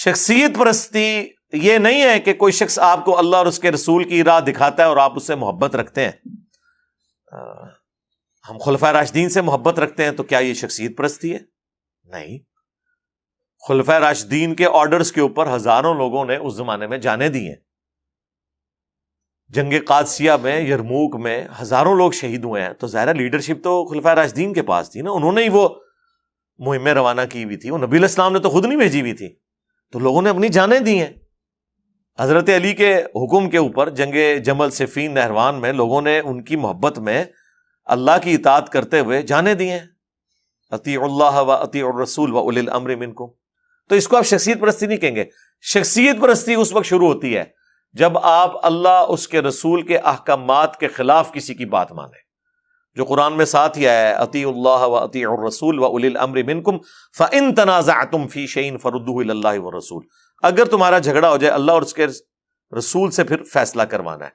شخصیت پرستی یہ نہیں ہے کہ کوئی شخص آپ کو اللہ اور اس کے رسول کی راہ دکھاتا ہے اور آپ اس سے محبت رکھتے ہیں۔ ہم خلفائے راشدین سے محبت رکھتے ہیں تو کیا یہ شخصیت پرستی ہے؟ نہیں۔ خلفائے راشدین کے آرڈرز کے اوپر ہزاروں لوگوں نے اس زمانے میں جانیں دی ہیں۔ جنگ قادسیہ میں، یرموک میں ہزاروں لوگ شہید ہوئے ہیں، تو ظاہر لیڈرشپ تو خلفائے راشدین کے پاس تھی نا، انہوں نے ہی وہ مہمیں روانہ کی ہوئی تھی، وہ نبی علیہ السلام نے تو خود نہیں بھیجی ہوئی تھی، تو لوگوں نے اپنی جانیں دی ہیں۔ حضرت علی کے حکم کے اوپر جنگ جمل صفین نہروان میں لوگوں نے ان کی محبت میں اللہ کی اطاعت کرتے ہوئے جانیں دی ہیں، اطیعوا اللہ و اطیعوا الرسول و اولی الامر منکم۔ تو اس کو آپ شخصیت پرستی نہیں کہیں گے۔ شخصیت پرستی اس وقت شروع ہوتی ہے جب آپ اللہ اس کے رسول کے احکامات کے خلاف کسی کی بات مانیں، جو قرآن میں ساتھ ہی آیا ہے، اطیعوا اللہ و اطیعوا الرسول و اولی الامر منکم فان تنازعتم فی شیء فردوہ الی اللہ والرسول۔ اگر تمہارا جھگڑا ہو جائے اللہ اور اس کے رسول سے پھر فیصلہ کروانا ہے،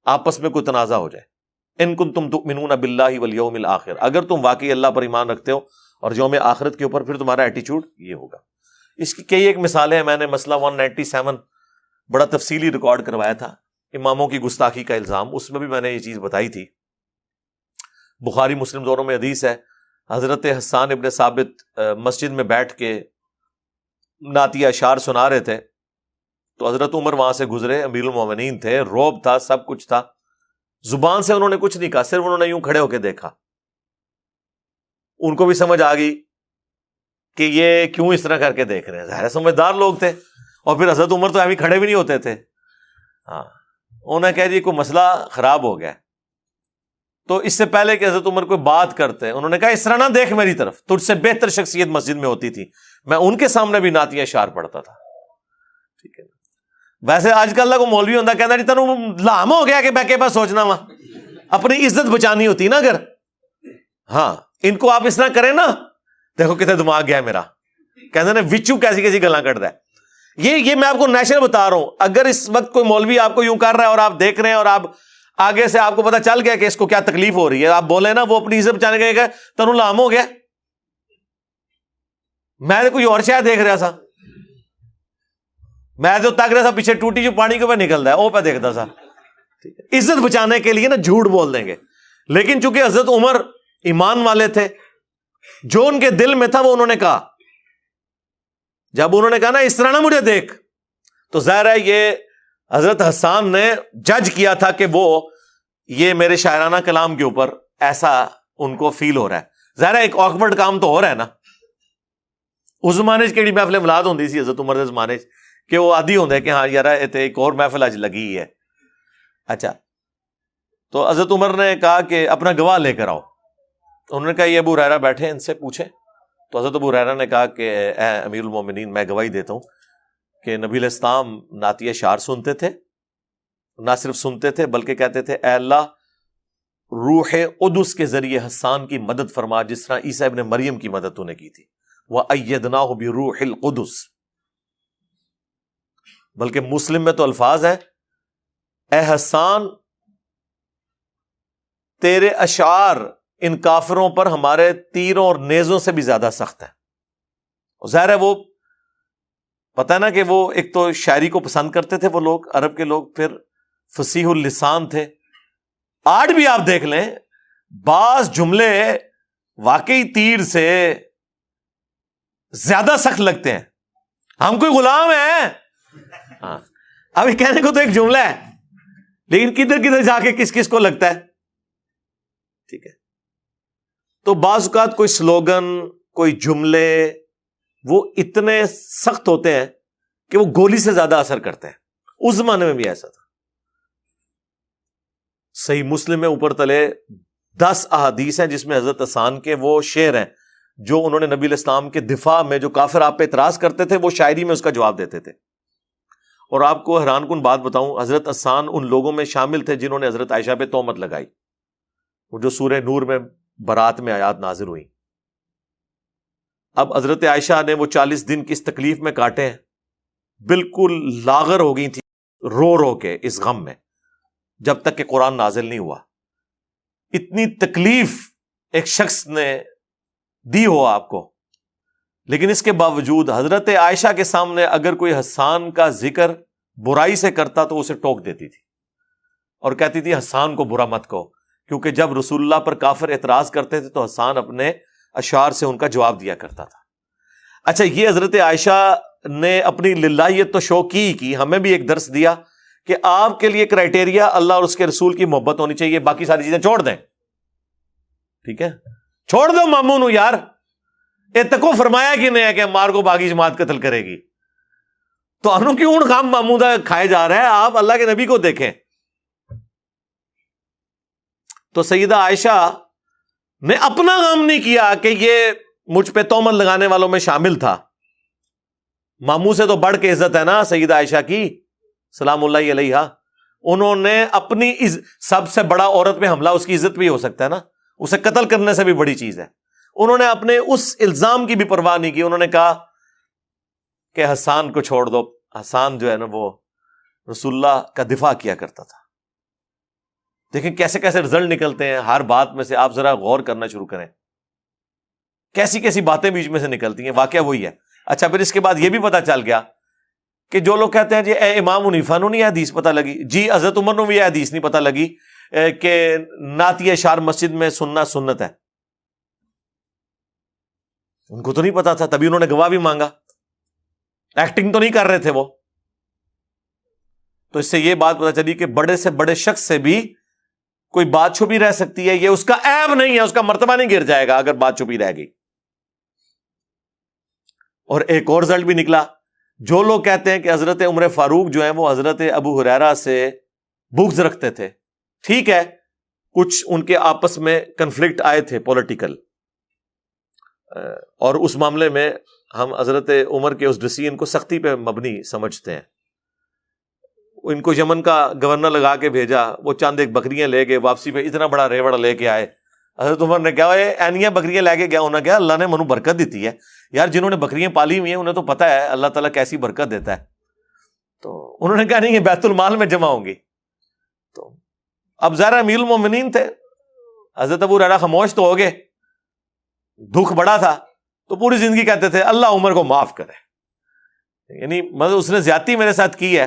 آپس میں کوئی تنازع ہو جائے، ان کنتم تؤمنون باللہ والیوم الآخر، اگر تم واقعی اللہ پر ایمان رکھتے ہو اور یوم آخرت کے اوپر، پھر تمہارا ایٹیچیوڈ یہ ہوگا۔ اس کی کئی ایک مثالیں ہیں، میں نے مسئلہ 197 بڑا تفصیلی ریکارڈ کروایا تھا، اماموں کی گستاخی کا الزام، اس میں بھی میں نے یہ چیز بتائی تھی۔ بخاری مسلم دونوں میں حدیث ہے، حضرت حسان ابن ثابت مسجد میں بیٹھ کے نعتیہ اشعار سنا رہے تھے، تو حضرت عمر وہاں سے گزرے، امیر المومنین تھے، روب تھا، سب کچھ تھا، زبان سے انہوں نے کچھ نہیں کہا، صرف انہوں نے یوں کھڑے ہو کے دیکھا۔ ان کو بھی سمجھ آ گئی کہ یہ کیوں اس طرح کر کے دیکھ رہے ہیں، ظاہر سمجھدار لوگ تھے، اور پھر حضرت عمر تو ابھی کھڑے بھی نہیں ہوتے تھے۔ ہاں، انہوں نے کہا جی کوئی مسئلہ خراب ہو گیا، تو اس سے پہلے کہ حضرت عمر کوئی بات کرتے انہوں نے کہا اس طرح نہ دیکھ میری طرف، تجھ سے بہتر شخصیت مسجد میں ہوتی تھی، میں ان کے سامنے بھی نعتیہ اشعار پڑھتا تھا۔ ٹھیک ہے، ویسے آج کل کو مولوی ہوتا کہنا جی تینوں لام ہو گیا کہ میں کے پاس سوچنا وا، اپنی عزت بچانی ہوتی نا اگر، ہاں ان کو آپ اس طرح کریں نا، دیکھو کتنے دماغ گیا میرا، کہتے ہیں وچو کیسی کیسی گلاں کٹتا ہے۔ یہ میں آپ کو نیشنل بتا رہا ہوں، اگر اس وقت کوئی مولوی آپ کو یوں کر رہا ہے اور آپ دیکھ رہے ہیں اور آپ آگے سے آپ کو پتا چل گیا کہ اس کو کیا تکلیف ہو رہی ہے، آپ بولے نا وہ اپنی عزت بچانے گئے تنوں لام ہو گیا، میں کوئی اور شاید دیکھ رہا سا، میں تو تک رہا تھا پیچھے ٹوٹی جو پانی کے اوپر نکل رہا ہے وہ پہ دیکھتا سا۔ عزت بچانے کے لیے نا جھوٹ بول دیں گے، لیکن چونکہ حضرت عمر ایمان والے تھے، جو ان کے دل میں تھا وہ انہوں نے کہا، جب انہوں نے کہا نا اس طرح نہ مجھے دیکھ، تو ظاہر ہے یہ حضرت حسان نے جج کیا تھا کہ وہ یہ میرے شاعرانہ کلام کے اوپر ایسا ان کو فیل ہو رہا ہے، ظاہر ہے ایک آکورڈ کام تو ہو رہا ہے نا۔ اس زمانے کیڑی محفل ملاد ہوندی سی حضرت عمر دے زمانے کہ وہ عادی ہوندے کہ ہاں یار ایک اور محفل اج لگی ہے، اچھا تو حضرت عمر نے کہا کہ اپنا گواہ لے کر آؤ، انہوں نے کہا یہ ابو ہریرہ بیٹھے ان سے پوچھیں، تو حضرت ابو ہریرہ نے کہا کہ اے امیر المومنین میں گواہی دیتا ہوں کہ نبی علیہ السلام نعتیہ اشعار سنتے تھے، نہ صرف سنتے تھے بلکہ کہتے تھے اے اللہ روح قدس کے ذریعے حسان کی مدد فرما جس طرح عیسیٰ ابن مریم کی مدد تو نے کی تھی، وَأَيَّدْنَاهُ بِرُوحِ الْقُدُسِ۔ بلکہ مسلم میں تو الفاظ ہیں اے حسان تیرے اشعار ان کافروں پر ہمارے تیروں اور نیزوں سے بھی زیادہ سخت ہے۔ ظاہر ہے وہ پتہ ہے نا کہ وہ ایک تو شاعری کو پسند کرتے تھے وہ لوگ، عرب کے لوگ، پھر فصیح اللسان تھے۔ آج بھی آپ دیکھ لیں بعض جملے واقعی تیر سے زیادہ سخت لگتے ہیں، ہم کوئی غلام ہیں، ہاں ابھی کہنے کو تو ایک جملہ ہے لیکن کدھر کدھر جا کے کس کس کو لگتا ہے۔ ٹھیک ہے، تو بعض اوقات کوئی سلوگن، کوئی جملے وہ اتنے سخت ہوتے ہیں کہ وہ گولی سے زیادہ اثر کرتے ہیں، اس زمانے میں بھی ایسا تھا۔ صحیح مسلم میں اوپر تلے 10 احادیث ہیں جس میں حضرت حسان کے وہ شعر ہیں جو انہوں نے نبی علیہ السلام کے دفاع میں، جو کافر آپ پہ اعتراض کرتے تھے وہ شاعری میں اس کا جواب دیتے تھے۔ اور آپ کو حیران کن بات بتاؤں، حضرت حسان ان لوگوں میں شامل تھے جنہوں نے حضرت عائشہ پہ تہمت لگائی، وہ جو سورہ نور میں برات میں آیات نازل ہوئی۔ اب حضرت عائشہ نے وہ 40 دن کس تکلیف میں کاٹے ہیں، بالکل لاغر ہو گئی تھی رو رو کے اس غم میں، جب تک کہ قرآن نازل نہیں ہوا۔ اتنی تکلیف ایک شخص نے دی ہو آپ کو، لیکن اس کے باوجود حضرت عائشہ کے سامنے اگر کوئی حسان کا ذکر برائی سے کرتا تو اسے ٹوک دیتی تھی اور کہتی تھی حسان کو برا مت کہو، کیونکہ جب رسول اللہ پر کافر اعتراض کرتے تھے تو حسان اپنے اشعار سے ان کا جواب دیا کرتا تھا۔ اچھا، یہ حضرت عائشہ نے اپنی للہیت تو شو کی، ہمیں بھی ایک درس دیا کہ آپ کے لیے کرائٹیریا اللہ اور اس کے رسول کی محبت ہونی چاہیے، باقی ساری چیزیں چھوڑ دیں، ٹھیک ہے؟ چھوڑ دو مامون ہوں یار، اتقو فرمایا کہ نہیں ہے کہ مار کو باقی جماعت قتل کرے گی، تو انہوں کیوں ان کام مامودہ کھائے جا رہے ہیں؟ آپ اللہ کے نبی کو دیکھیں۔ تو سیدہ عائشہ نے اپنا کام نہیں کیا کہ یہ مجھ پہ تہمت لگانے والوں میں شامل تھا۔ ماموں سے تو بڑھ کے عزت ہے نا سیدہ عائشہ کی سلام اللہ علیہا، انہوں نے اپنی سب سے بڑا عورت پہ حملہ اس کی عزت بھی ہو سکتا ہے نا، اسے قتل کرنے سے بھی بڑی چیز ہے، انہوں نے اپنے اس الزام کی بھی پرواہ نہیں کی، انہوں نے کہا کہ حسان کو چھوڑ دو۔ حسان جو ہے نا وہ رسول اللہ کا دفاع کیا کرتا تھا۔ دیکھیں کیسے کیسے رزلٹ نکلتے ہیں ہر بات میں سے، آپ ذرا غور کرنا شروع کریں، کیسی کیسی باتیں بیچ میں سے نکلتی ہیں، واقعہ وہی ہے۔ اچھا، پھر اس کے بعد یہ بھی پتا چل گیا کہ جو لوگ کہتے ہیں جی اے امام حنیفہ نو نہیں حدیث پتہ لگی، جی حضرت عمر نو بھی یہ حدیث نہیں پتہ لگی کہ نعت اشعار مسجد میں سننا سنت ہے، ان کو تو نہیں پتا تھا، تبھی انہوں نے گواہ بھی مانگا، ایکٹنگ تو نہیں کر رہے تھے وہ۔ تو اس سے یہ بات پتہ چلی کہ بڑے سے بڑے شخص سے بھی کوئی بات چھپی رہ سکتی ہے، یہ اس کا عیب نہیں ہے، اس کا مرتبہ نہیں گر جائے گا اگر بات چھپی رہ گئی۔ اور ایک اور رزلٹ بھی نکلا، جو لوگ کہتے ہیں کہ حضرت عمر فاروق جو ہیں وہ حضرت ابو ہریرہ سے بغض رکھتے تھے، ٹھیک ہے، کچھ ان کے آپس میں کنفلکٹ آئے تھے پولیٹیکل، اور اس معاملے میں ہم حضرت عمر کے اس ڈسیژن کو سختی پہ مبنی سمجھتے ہیں۔ ان کو یمن کا گورنر لگا کے بھیجا، وہ چند ایک بکریاں لے گئے، واپسی پہ اتنا بڑا ریوڑ لے کے آئے۔ حضرت عمر نے کہا اینیاں بکریاں لے کے گیا، انہوں نے کہا اللہ نے منو برکت دیتی ہے یار، جنہوں نے بکریاں پالی ہوئی ہیں انہیں تو پتا ہے اللہ تعالیٰ کیسی برکت دیتا ہے۔ تو انہوں نے کہا نہیں، یہ بیت المال میں جمع ہوں گی۔ تو اب ظاہر امیر المومنین تھے، حضرت ابو ہریرہ خاموش تو ہو گئے، دکھ بڑا تھا، تو پوری زندگی کہتے تھے اللہ عمر کو معاف کرے، یعنی مطلب اس نے زیادتی میرے ساتھ کی ہے،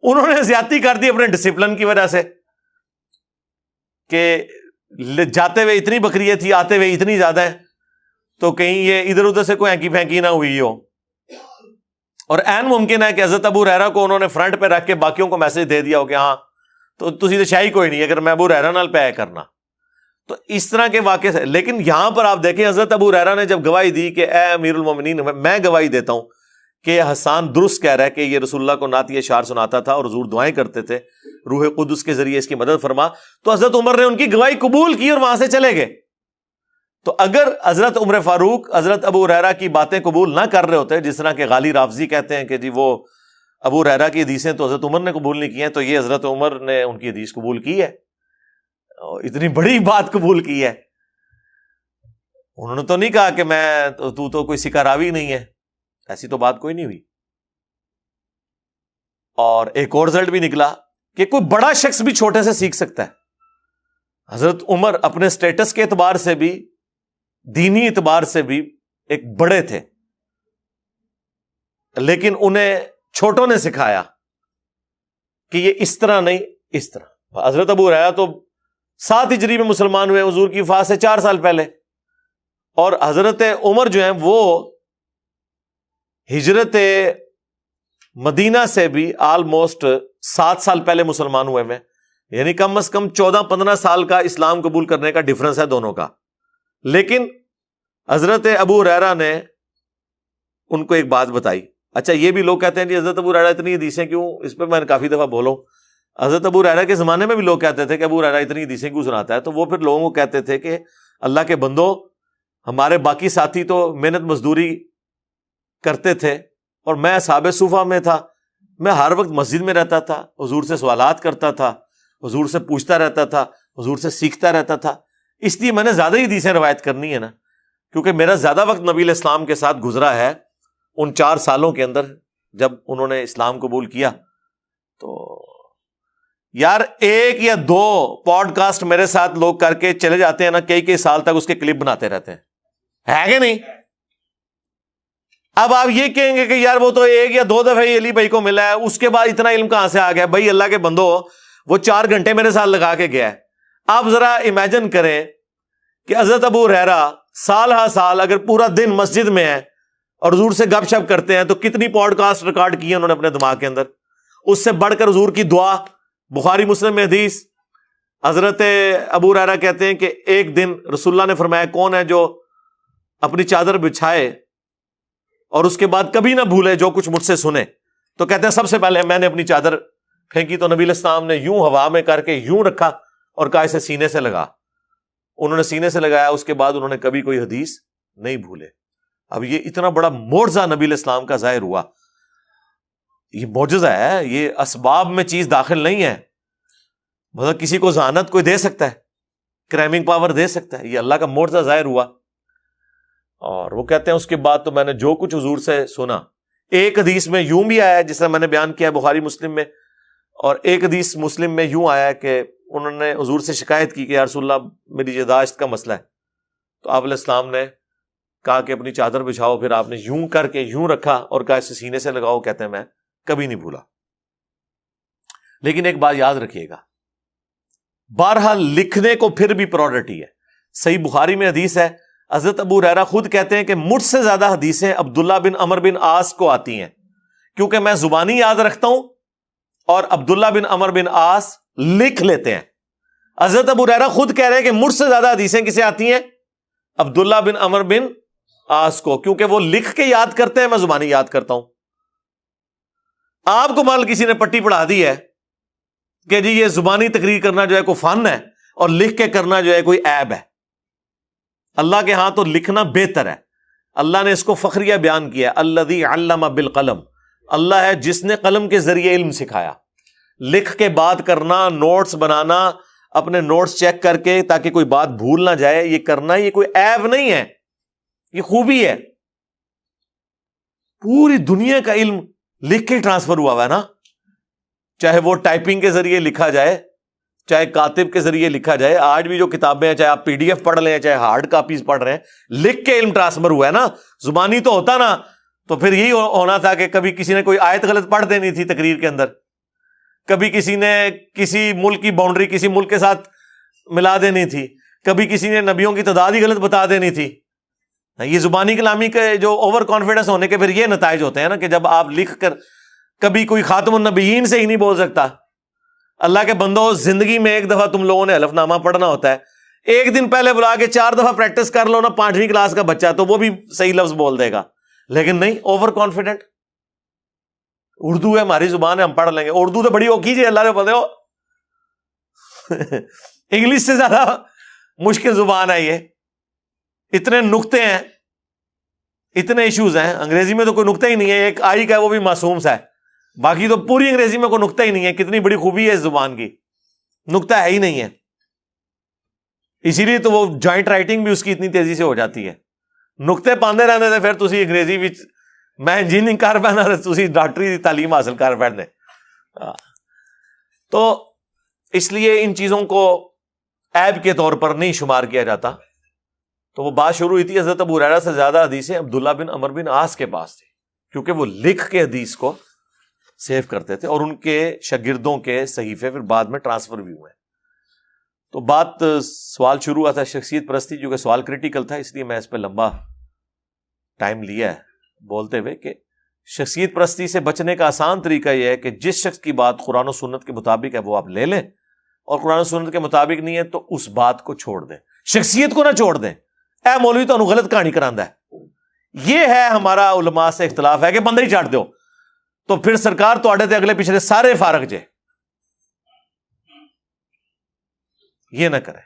انہوں نے زیادتی کر دی اپنے ڈسپلن کی وجہ سے کہ جاتے ہوئے اتنی بکریاں تھی، آتے ہوئے اتنی زیادہ ہیں، تو کہیں یہ ادھر ادھر سے کوئی ہینکی پھینکی نہ ہوئی ہو۔ اور عین ممکن ہے کہ حضرت ابو ہریرہ کو انہوں نے فرنٹ پہ رکھ کے باقیوں کو میسج دے دیا ہو کہ ہاں تو تسی تو شاہی کوئی نہیں اگر میں ابو ہریرہ نال پہ کرنا۔ تو اس طرح کے واقعے سے، لیکن یہاں پر آپ دیکھیں حضرت ابو ہریرہ نے جب گواہی دی کہ اے امیر المومنین میں گواہی دیتا ہوں کہ حسان درست کہہ رہا ہے کہ یہ رسول اللہ کو نعت اشعار سناتا تھا اور حضور دعائیں کرتے تھے، روح قدس کے ذریعے اس کی مدد فرما، تو حضرت عمر نے ان کی گواہی قبول کی اور وہاں سے چلے گئے۔ تو اگر حضرت عمر فاروق حضرت ابو ہریرہ کی باتیں قبول نہ کر رہے ہوتے، جس طرح کہ غالی رافضی کہتے ہیں کہ جی وہ ابو ہریرہ کی حدیثیں تو حضرت عمر نے قبول نہیں کی ہیں، تو یہ حضرت عمر نے ان کی حدیث قبول کی ہے، اور اتنی بڑی بات قبول کی ہے۔ انہوں نے تو نہیں کہا کہ میں تو کوئی سکہ راوی نہیں ہے، ایسی تو بات کوئی نہیں ہوئی۔ اور ایک اور رزلٹ بھی نکلا کہ کوئی بڑا شخص بھی چھوٹے سے سیکھ سکتا ہے۔ حضرت عمر اپنے سٹیٹس کے اعتبار سے بھی، دینی اعتبار سے بھی ایک بڑے تھے، لیکن انہیں چھوٹوں نے سکھایا کہ یہ اس طرح نہیں، اس طرح۔ حضرت ابو ہریرہ تو 7 ہجری میں مسلمان ہوئے حضور کی وفات سے 4 سال پہلے، اور حضرت عمر جو ہیں وہ ہجرت مدینہ سے بھی آلموسٹ 7 سال پہلے مسلمان ہوئے ہیں، یعنی کم از کم 14-15 سال کا اسلام قبول کرنے کا ڈفرنس ہے دونوں کا۔ لیکن حضرت ابو ہریرہ نے ان کو ایک بات بتائی۔ اچھا، یہ بھی لوگ کہتے ہیں کہ حضرت ابو ہریرہ اتنی حدیثیں کیوں، اس پہ میں نے کافی دفعہ بولوں، حضرت ابو ہریرہ کے زمانے میں بھی لوگ کہتے تھے کہ ابو ہریرہ اتنی حدیثیں کیوں سناتا ہے، تو وہ پھر لوگوں کو کہتے تھے کہ اللہ کے بندو، ہمارے باقی ساتھی تو محنت مزدوری کرتے تھے اور میں اصحاب صوفہ میں تھا، میں ہر وقت مسجد میں رہتا تھا، حضور سے سوالات کرتا تھا، حضور سے پوچھتا رہتا تھا، حضور سے سیکھتا رہتا تھا، اس لیے میں نے زیادہ ہی حدیثیں روایت کرنی ہے نا، کیونکہ میرا زیادہ وقت نبی علیہ السلام کے ساتھ گزرا ہے ان 4 سالوں کے اندر جب انہوں نے اسلام قبول کیا۔ تو یار 1 یا 2 پوڈ کاسٹ میرے ساتھ لوگ کر کے چلے جاتے ہیں نا، کئی سال تک اس کے کلپ بناتے رہتے ہیں، ہے کہ نہیں؟ اب آپ یہ کہیں گے کہ یار وہ تو 1 یا 2 دفعہ علی بھائی کو ملا ہے، اس کے بعد اتنا علم کہاں سے آ گیا؟ بھائی اللہ کے بندو، وہ 4 گھنٹے میرے ساتھ لگا کے گیا ہے۔ آپ ذرا امیجن کریں کہ حضرت ابو ہریرہ سال ہا سال اگر پورا دن مسجد میں ہے اور حضور سے گپ شپ کرتے ہیں تو کتنی پوڈ کاسٹ ریکارڈ کی ہیں انہوں نے اپنے دماغ کے اندر؟ اس سے بڑھ کر حضور کی دعا، بخاری مسلم میں حدیث، حضرت ابو ہریرہ کہتے ہیں کہ ایک دن رسول اللہ نے فرمایا کون ہے جو اپنی چادر بچھائے اور اس کے بعد کبھی نہ بھولے جو کچھ مجھ سے سنے؟ تو کہتے ہیں سب سے پہلے میں نے اپنی چادر پھینکی تو نبی علیہ السلام نے یوں ہوا میں کر کے یوں رکھا اور کہا اسے سینے سے لگا۔ انہوں نے سینے سے لگایا، اس کے بعد انہوں نے کبھی کوئی حدیث نہیں بھولے۔ اب یہ اتنا بڑا معجزہ نبی علیہ السلام کا ظاہر ہوا، یہ معجزہ ہے، یہ اسباب میں چیز داخل نہیں ہے۔ مطلب کسی کو ذہانت کوئی دے سکتا ہے، کرائمنگ پاور دے سکتا ہے، یہ اللہ کا معجزہ ظاہر ہوا۔ اور وہ کہتے ہیں اس کے بعد تو میں نے جو کچھ حضور سے سنا، ایک حدیث میں یوں بھی آیا ہے جس طرح میں نے بیان کیا بخاری مسلم میں، اور ایک حدیث مسلم میں یوں آیا ہے کہ انہوں نے حضور سے شکایت کی کہ یا رسول اللہ میری یاداشت کا مسئلہ ہے، تو آپ علیہ السلام نے کہا کہ اپنی چادر بچھاؤ، پھر آپ نے یوں کر کے یوں رکھا اور کہا اسے سینے سے لگاؤ۔ کہتے ہیں میں کبھی نہیں بھولا۔ لیکن ایک بات یاد رکھیے گا، بہرحال لکھنے کو پھر بھی پرائورٹی ہے۔ صحیح بخاری میں حدیث ہے، حضرت ابو ہریرہ خود کہتے ہیں کہ مجھ سے زیادہ حدیثیں عبداللہ بن عمر بن عاص کو آتی ہیں، کیونکہ میں زبانی یاد رکھتا ہوں اور عبداللہ بن عمر بن عاص لکھ لیتے ہیں۔ حضرت ابو ہریرہ خود کہہ رہے ہیں کہ مجھ سے زیادہ حدیثیں کسے آتی ہیں؟ عبداللہ بن عمر بن عاص کو، کیونکہ وہ لکھ کے یاد کرتے ہیں، میں زبانی یاد کرتا ہوں۔ آپ کو مان کسی نے پٹی پڑھا دی ہے کہ جی یہ زبانی تقریر کرنا جو ہے کوئی فن ہے اور لکھ کے کرنا جو ہے کوئی عیب ہے۔ اللہ کے ہاں تو لکھنا بہتر ہے۔ اللہ نے اس کو فخریہ بیان کیا، الذی علم بالقلم، اللہ ہے جس نے قلم کے ذریعے علم سکھایا۔ لکھ کے بات کرنا، نوٹس بنانا، اپنے نوٹس چیک کر کے تاکہ کوئی بات بھول نہ جائے، یہ کرنا یہ کوئی عیب نہیں ہے، یہ خوبی ہے۔ پوری دنیا کا علم لکھ کے ٹرانسفر ہوا ہے نا، چاہے وہ ٹائپنگ کے ذریعے لکھا جائے، چاہے کاتب کے ذریعے لکھا جائے۔ آج بھی جو کتابیں ہیں، چاہے آپ PDF پڑھ لیں، چاہے ہارڈ کاپیز پڑھ رہے ہیں، لکھ کے علم ٹرانسفر ہوا ہے نا۔ زبانی تو ہوتا نا تو پھر یہی ہونا تھا کہ کبھی کسی نے کوئی آیت غلط پڑھ دینی تھی تقریر کے اندر، کبھی کسی نے کسی ملک کی باؤنڈری کسی ملک کے ساتھ ملا دینی تھی، کبھی کسی نے نبیوں کی تعداد ہی غلط بتا دینی تھی۔ یہ زبانی کلامی کے جو اوور کانفیڈنس ہونے کے پھر یہ نتائج ہوتے ہیں نا کہ جب آپ لکھ کر کبھی کوئی خاتم النبیین سے ہی نہیں بول سکتا۔ اللہ کے بندو، زندگی میں ایک دفعہ تم لوگوں نے حلف نامہ پڑھنا ہوتا ہے، ایک دن پہلے بلا کے 4 دفعہ پریکٹس کر لو نا، 5ویں کلاس کا بچہ تو وہ بھی صحیح لفظ بول دے گا، لیکن نہیں اوور کانفیڈنٹ۔ اردو ہے ہماری زبان ہے، ہم پڑھ لیں گے، اردو تو بڑی ہو کیجیے، اللہ نے بولے ہو انگلش سے زیادہ مشکل زبان ہے یہ، اتنے نقطے ہیں، اتنے ایشوز ہیں۔ انگریزی میں تو کوئی نقطہ ہی نہیں ہے، ایک آئی کا ہے وہ بھی معصوم سا ہے، باقی تو پوری انگریزی میں کوئی نقطہ ہی نہیں ہے۔ کتنی بڑی خوبی ہے اس زبان کی، نقطہ ہے ہی نہیں ہے، اسی لیے تو وہ جوائنٹ رائٹنگ بھی اس کی اتنی تیزی سے ہو جاتی ہے۔ نقطے پاندے رہتے تھے پھر تسی انگریزی بھی، میں انجینئرنگ کر پہنا تسی ڈاکٹری دی تعلیم حاصل کر پڑھنے۔ تو اس لیے ان چیزوں کو عیب کے طور پر نہیں شمار کیا جاتا۔ تو وہ بات شروع ہوئی تھی حضرت ابو ہریرہ سے زیادہ حدیثیں عبداللہ بن عمر بن عاص کے پاس تھی، کیونکہ وہ لکھ کے حدیث کو سیو کرتے تھے اور ان کے شاگردوں کے صحیفے پھر بعد میں ٹرانسفر بھی ہوئے۔ تو بات سوال شروع ہوا تھا شخصیت پرستی، جو کہ سوال کریٹیکل تھا، اس لیے میں اس پہ لمبا ٹائم لیا ہے بولتے ہوئے کہ شخصیت پرستی سے بچنے کا آسان طریقہ یہ ہے کہ جس شخص کی بات قرآن و سنت کے مطابق ہے وہ آپ لے لیں، اور قرآن و سنت کے مطابق نہیں ہے تو اس بات کو چھوڑ دیں، شخصیت کو نہ چھوڑ دیں۔ اے مولوی تو غلط کہانی کراندا ہے، یہ ہے ہمارا علماء سے اختلاف ہے کہ بندہ ہی چاٹ دو، تو پھر سرکار تو آڑے تھے اگلے پچھلے سارے فارغ جے، یہ نہ کرے،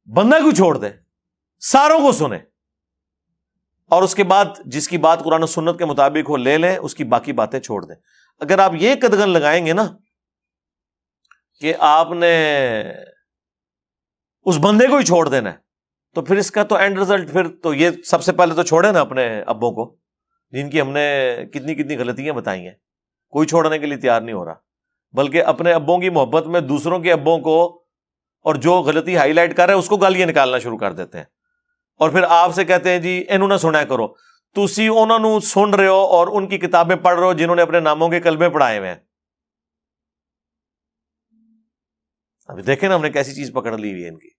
بندہ کو چھوڑ دے، ساروں کو سنے، اور اس کے بعد جس کی بات قرآن و سنت کے مطابق ہو لے لیں، اس کی باقی باتیں چھوڑ دیں۔ اگر آپ یہ قدغن لگائیں گے نا کہ آپ نے اس بندے کو ہی چھوڑ دینا ہے، تو پھر اس کا تو اینڈ رزلٹ، پھر تو یہ سب سے پہلے تو چھوڑے نا اپنے ابوں کو، جن کی ہم نے کتنی کتنی غلطیاں بتائی ہیں، کوئی چھوڑنے کے لیے تیار نہیں ہو رہا، بلکہ اپنے ابوں کی محبت میں دوسروں کے ابوں کو اور جو غلطی ہائی لائٹ کر رہے ہیں اس کو گالیاں نکالنا شروع کر دیتے ہیں، اور پھر آپ سے کہتے ہیں جی اینو نہ سنا کرو۔ تسی انہوں نے سن رہے ہو اور ان کی کتابیں پڑھ رہے ہو جنہوں نے اپنے ناموں کے کلمے پڑھائے ہوئے ہیں. ابھی دیکھیں نا ہم نے کیسی چیز پکڑ لی ہوئی ہے ان کی.